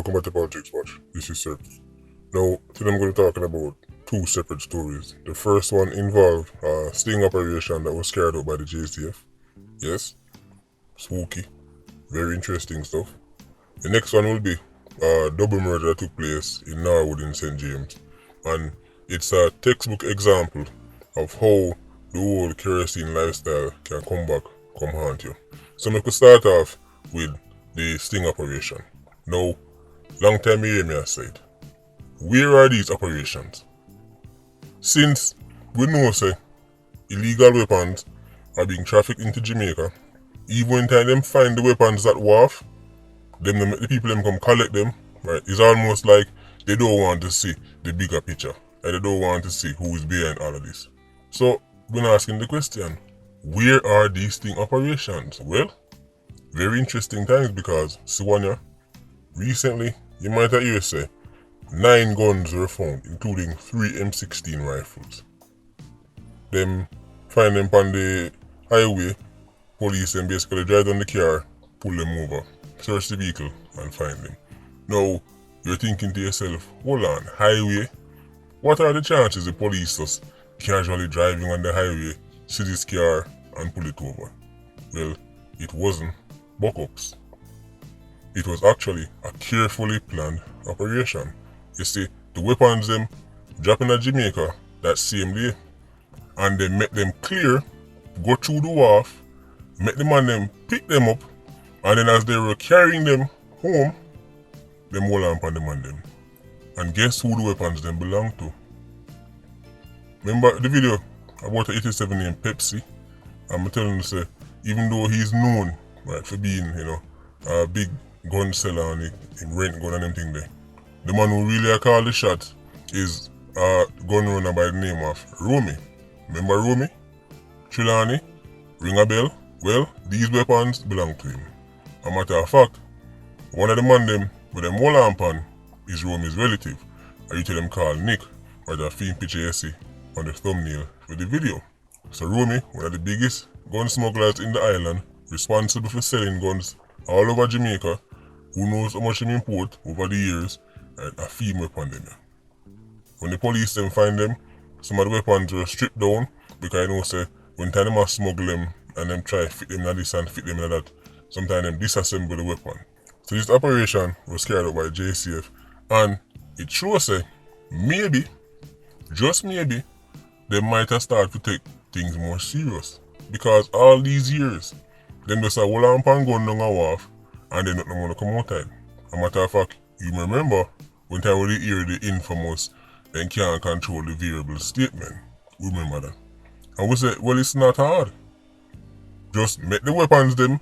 Welcome back to Politricks Watch. This is Sir. Now, today I'm going to be talking about two separate stories. The first one involved a sting operation that was carried out by the JCF. Yes, spooky, very interesting stuff. The next one will be a double murder that took place in Norwood in St. James. And it's a textbook example of how the whole kerosene lifestyle can come haunt you. So we could start off with the sting operation. Now, long time you hear me say it. Where are these operations? Since we know say illegal weapons are being trafficked into Jamaica, even when time them find the weapons at wharf, them make the people them come collect them, right? It's almost like they don't want to see the bigger picture. And they don't want to see who is behind all of this. So we're asking the question, where are these sting operations? Well, very interesting times because Siwanya, recently you might have heard say 9 guns were found, including 3 M16 rifles. Them find them on the highway, police then basically drive down the car, pull them over, search the vehicle and find them. Now, you're thinking to yourself, hold on, highway? What are the chances the police just casually driving on the highway, see this car and pull it over? Well, it wasn't buck-ups. It was actually a carefully planned operation. You see, the weapons them dropping at Jamaica that same day, and they make them clear, go through the wharf, make the man them pick them up, and then as they were carrying them home, them hold on upon the man them. And guess who the weapons them belong to? Remember the video about the 87 named Pepsi? I'm telling you, say, even though he's known, right, for being, a big gun seller and him rent gun and them thing there, the man who really called the shot is a gun runner by the name of Romy. Remember Romy? Trelawney? Ring a bell? Well, these weapons belong to him. A matter of fact, one of the man them with them hold on pan is Romy's relative. I tell them called Nick, or the film picture you see on the thumbnail for the video. So Romy, one of the biggest gun smugglers in the island, responsible for selling guns all over Jamaica, who knows how much him import over the years, and a female weapon them. When the police them find them, some of the weapons were stripped down because say when time them smuggle them and them try fit them in this and fit them in that, sometimes them disassemble the weapon. So this operation was carried out by JCF and it shows say maybe, just maybe, they might have started to take things more serious. Because all these years, them just hold on pan gun down a wharf and they not want to come outside. A matter of fact, you remember when time we hear the infamous then can't control the variable statement. We remember that. And we say, well, it's not hard. Just make the weapons them,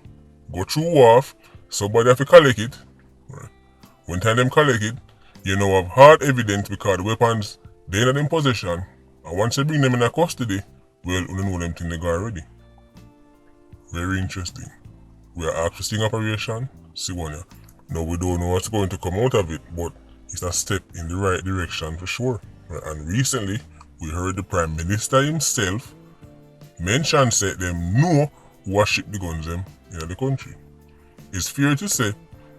go through wharf, somebody have to collect it. Right. When time them collect it, you know have hard evidence because the weapons they in them possession, and once you bring them in a custody, well, you know them thing they got already. Very interesting. We are asked for sting operation, Siwanya. Now we don't know what's going to come out of it, but it's a step in the right direction for sure. And recently, we heard the Prime Minister himself mention say them know who has shipped the guns them in the country. It's fair to say,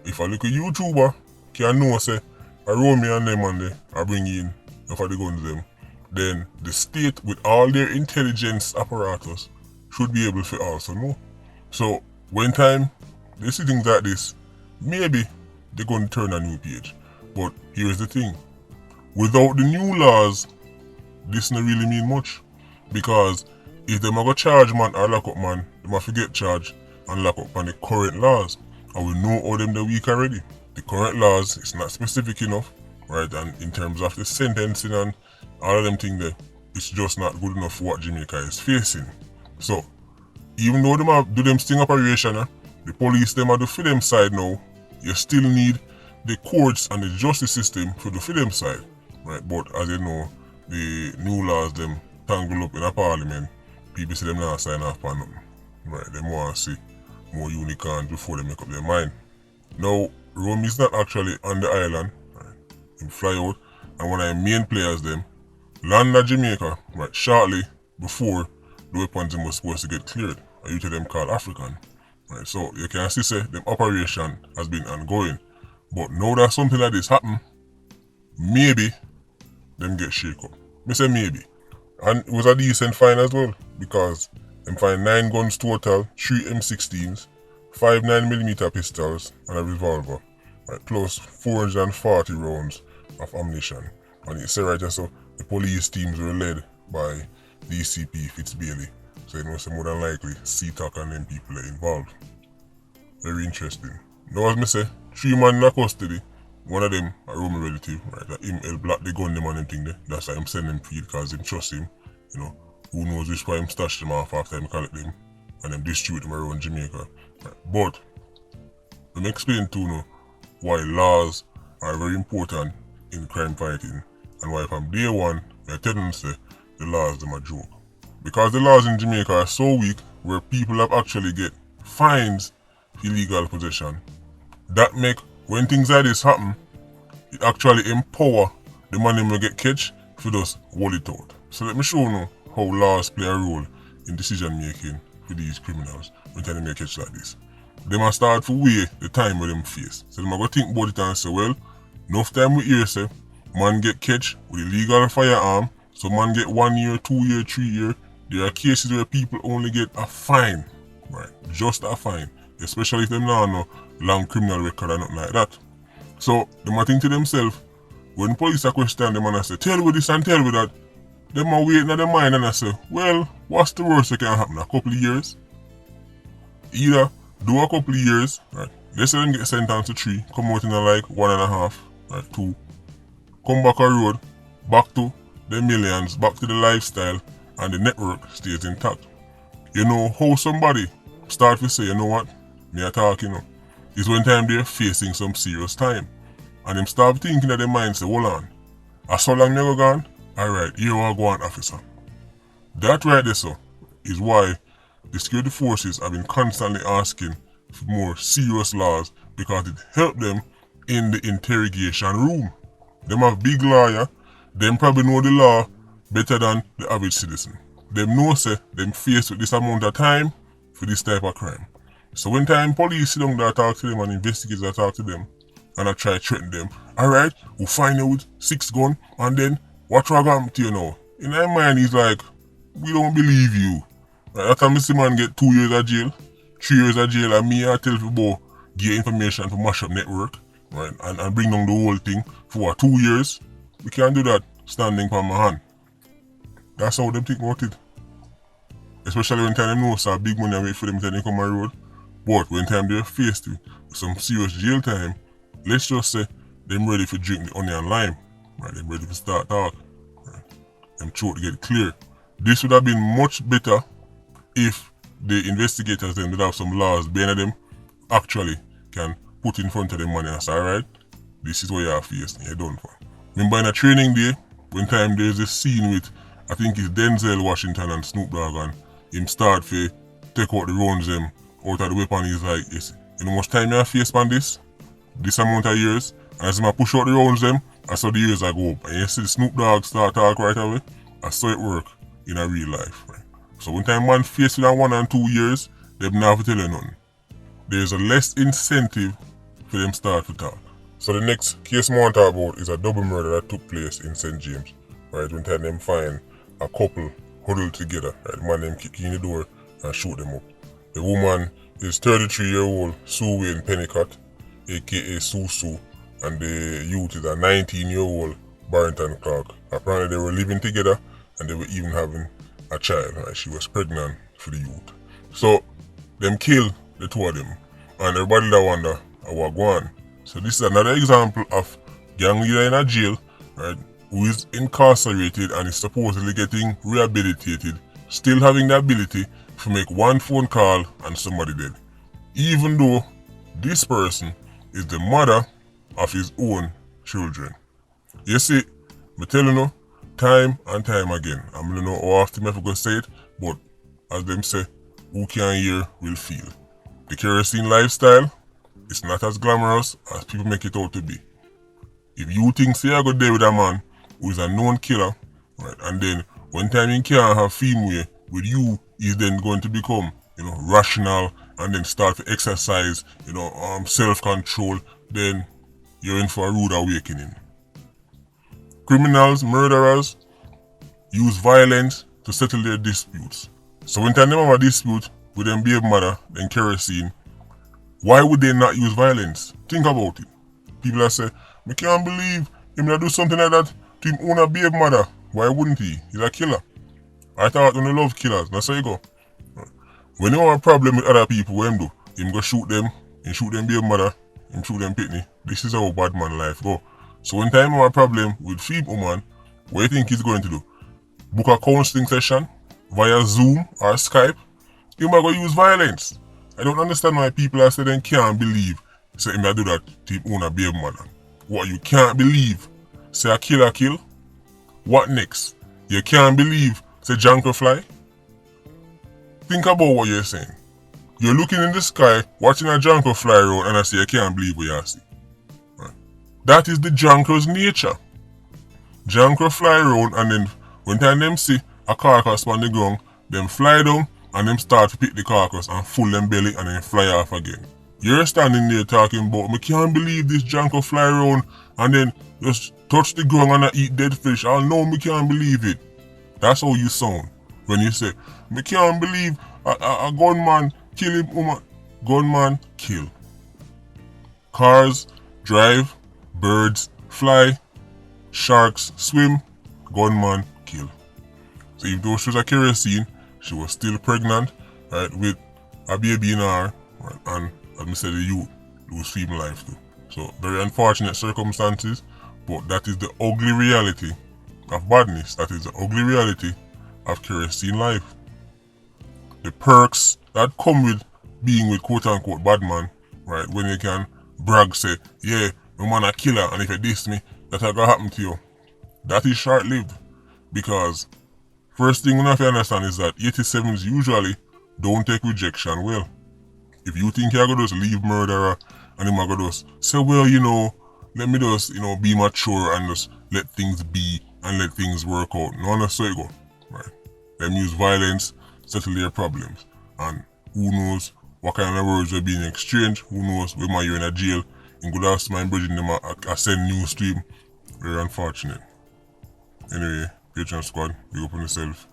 if a little YouTuber can know say a Romy and them and they are bringing in for the guns them, then the state with all their intelligence apparatus should be able to also know. So when time they see things like this, maybe they're going to turn a new page. But here's the thing, without the new laws, this not really mean much. Because if them go charge man or lock up man, they must forget charge and lock up on the current laws. And we know all them the week already. The current laws is not specific enough, right? And in terms of the sentencing and all of them things there, it's just not good enough for what Jamaica is facing. So, even though them do them sting operation, the police them are do for them side now, you still need the courts and the justice system for the them side, right? But as you know, the new laws them tangle up in a parliament, people say them not sign off on them, right? They want to see more unicorns before they make up their mind. Now, Rome is not actually on the island, right? He fly out, and one of the main players them land at Jamaica, right, shortly before the weapons them was supposed to get cleared. I usually them called African. Right, so you can see say them operation has been ongoing. But now that something like this happen, maybe them get shake up. Me say maybe. And it was a decent fine as well, because them find 9 guns total, 3 M16s, 5 9mm pistols, and a revolver, right, plus 440 rounds of ammunition. And it said right there, so the police teams were led by DCP Fitzbailey. So it was more than likely CTOC and them people are involved. Very interesting. Now as me say, 3 men in custody. One of them a Roman relative, right? That him help block the gun them and them thing there. That's why him send them feed, because him trust him. You know, who knows which way him stash them off after him collect them and them distribute them around Jamaica. Right? But let me explain to you now why laws are very important in crime fighting, and why from day one I tell them say the laws them a joke. Because the laws in Jamaica are so weak, where people have actually get fines for illegal possession. That make when things like this happen, it actually empower the man who get catch for just hold it out. So let me show you how laws play a role in decision making for these criminals when they make catch like this. They must start to weigh the time with them face. So they must go think about it and say, well, enough time we hear say man get catch with illegal firearm, so man get 1 year, 2 year, 3 year. There are cases where people only get a fine, right? Just a fine. Especially if them now no long criminal record or nothing like that. So they might think to themselves, when police are question them and I say, tell me this and tell me that, they might wait in their mind and I say, well, what's the worst that can happen? A couple of years? Either do a couple of years, right? Let's say them get sentenced to 3, come out in like 1.5, right? 2. Come back on road, back to the millions, back to the lifestyle, and the network stays intact. You know how somebody start to say, you know what? Me a talk, you know, is when time they're facing some serious time. And them start thinking that their mind say, hold on, I so long never gone? Alright, here I go on, officer. That right there, so, is why the security forces have been constantly asking for more serious laws, because it helped them in the interrogation room. Them have big lawyer, them probably know the law better than the average citizen. Them know say, them faced with this amount of time for this type of crime. So when time police sit down there talk to them and investigators talk to them and I try to threaten them, alright, we'll find out 6 guns and then what will happen to you now? In my mind he's like, we don't believe you. Right, that time I see man get 2 years of jail, 3 years of jail, and me I tell people get information for mash up network, right, and bring down the whole thing for 2 years. We can't do that standing from my hand. That's how them think about it. Especially when time them know so big money I wait for them to come on road. But when time they're faced with some serious jail time, let's just say them ready for drink the honey and lime. Right, them ready to start talk. Right. Them throat to get clear. This would have been much better if the investigators then did have some laws behind them actually can put in front of them money and say, alright, this is what you are facing, you're done for. Remember in a training day, when time there's a scene with, I think it's Denzel Washington and Snoop Dogg, and him start to take out the rounds them out of the weapon. He's like, yes, you know how much time you have face on this amount of years, and as I push out the rounds them, I saw the years I go up. And you see the Snoop Dogg start talk right away, I saw it work in a real life. Right? So when time man face with 1 and 2 years, they don't have to tell you nothing. There's a less incentive for them start to talk. So the next case I want to talk about is a double murder that took place in St. James. Right, when time them find a couple huddled together, right, man them kick in the door and shoot them up. The woman is 33-year-old Sue Wayne Pennicott, aka Sue, and the youth is a 19-year-old Barrington Clark. Apparently they were living together and they were even having a child. Right? She was pregnant for the youth. So them kill the 2 of them, and everybody that wonder what go on. So this is another example of gang leader in a jail, right, who is incarcerated and is supposedly getting rehabilitated, still having the ability to make 1 phone call and somebody dead. Even though this person is the mother of his own children. You see, I tell you time and time again, I'm gonna know how often I forgot to say it, but as them say, who can hear will feel. The kerosene lifestyle is not as glamorous as people make it out to be. If you think say I go there with a man who is a known killer, right, and then when time you can't have female with you, is then going to become, rational and then start to exercise, self-control, then you're in for a rude awakening. Criminals, murderers, use violence to settle their disputes. So when time them have a dispute with them baby mother, then Kerosene, why would they not use violence? Think about it. People that say, I can't believe him that do something like that to him own a baby mother. Why wouldn't he? He's a killer. I thought when they love killers, that's how you go. When you have a problem with other people, what him do? Him go shoot them, him shoot them baby mother, him shoot them pitney. This is how bad man life go. So when time you have a problem with female woman, what do you think he's going to do? Book a counseling session via Zoom or Skype? Him might go use violence. I don't understand why people are saying they can't believe say him do that to him own a baby mother. What, you can't believe? Say a killer kill? What next? You can't believe say Janko fly? Think about what you're saying. You're looking in the sky, watching a Janko fly around, and I say you can't believe what you see. Right. That is the Janko's nature. Janko fly around, and then when time them see a carcass on the ground, them fly down and them start to pick the carcass and full them belly and then fly off again. You're standing there talking about, I can't believe this Janko fly around and then just touch the ground and I eat dead fish. I know me can't believe it. That's how you sound when you say, I can't believe a gunman kill him woman. Gunman kill. Cars drive, birds fly, sharks swim, gunman kill. So if though she was a Kerosene, she was still pregnant, right, with a baby in her, right, and as I said, the youth lose female life too. So very unfortunate circumstances, but that is the ugly reality of badness. That is the ugly reality of Kerosene life. The perks that come with being with quote unquote bad man, right, when you can brag say, yeah, my man a killer and if you diss me, that gonna happen to you. That is short lived because first thing we have to understand is that 87s usually don't take rejection well. If you think you're going to just leave murderer and you're going to just say, well, let me just, be mature and just let things be and let things work out. No, that's how it go. Right? Them use violence, settle their problems. And who knows what kind of words are being exchanged. Who knows when you're in a jail. In good house, my bridging them a send news stream. Very unfortunate. Anyway, Patreon squad, you open yourself.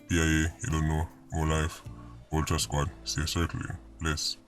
PIA, you don't know, more life. Ultra squad, stay circling. Bless.